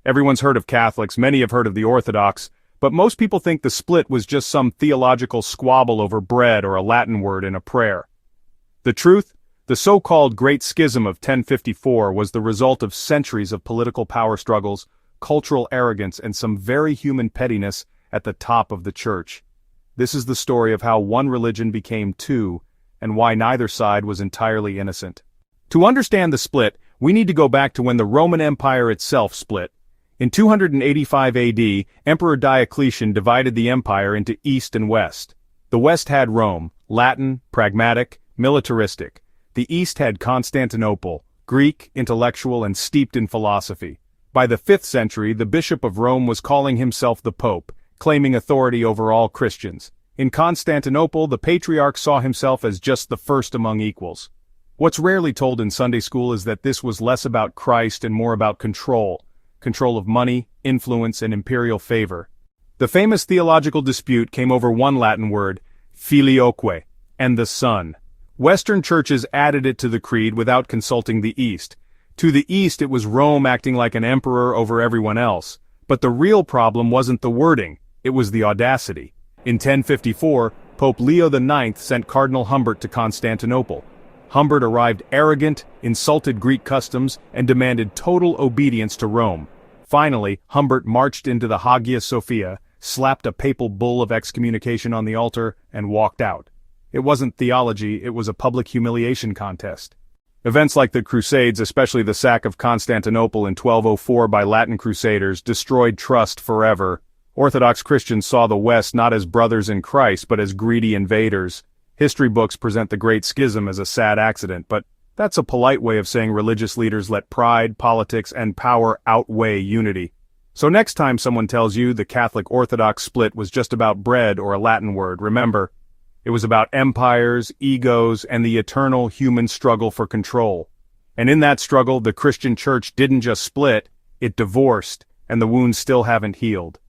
Everyone's heard of Catholics, many have heard of the Orthodox, but most people think the split was just some theological squabble over bread or a Latin word in a prayer. The truth? The so-called Great Schism of 1054 was the result of centuries of political power struggles, cultural arrogance, and some very human pettiness at the top of the church. This is the story of how one religion became two, and why neither side was entirely innocent. To understand the split, we need to go back to when the Roman Empire itself split. In 285 AD, Emperor Diocletian divided the empire into East and West. The West had Rome, Latin, pragmatic, militaristic. The East had Constantinople, Greek, intellectual, and steeped in philosophy. By the 5th century, the Bishop of Rome was calling himself the Pope, claiming authority over all Christians. In Constantinople, the Patriarch saw himself as just the first among equals. What's rarely told in Sunday school is that this was less about Christ and more about control. Control of money, influence, and imperial favor. The famous theological dispute came over one Latin word, filioque, and the Son. Western churches added it to the creed without consulting the East. To the East it was Rome acting like an emperor over everyone else. But the real problem wasn't the wording, it was the audacity. In 1054, Pope Leo IX sent Cardinal Humbert to Constantinople. Humbert arrived arrogant, insulted Greek customs, and demanded total obedience to Rome. Finally, Humbert marched into the Hagia Sophia, slapped a papal bull of excommunication on the altar, and walked out. It wasn't theology, it was a public humiliation contest. Events like the Crusades, especially the sack of Constantinople in 1204 by Latin Crusaders, destroyed trust forever. Orthodox Christians saw the West not as brothers in Christ but as greedy invaders. History books present the Great Schism as a sad accident, but that's a polite way of saying religious leaders let pride, politics, and power outweigh unity. So next time someone tells you the Catholic-Orthodox split was just about bread or a Latin word, remember, it was about empires, egos, and the eternal human struggle for control. And in that struggle, the Christian church didn't just split, it divorced, and the wounds still haven't healed.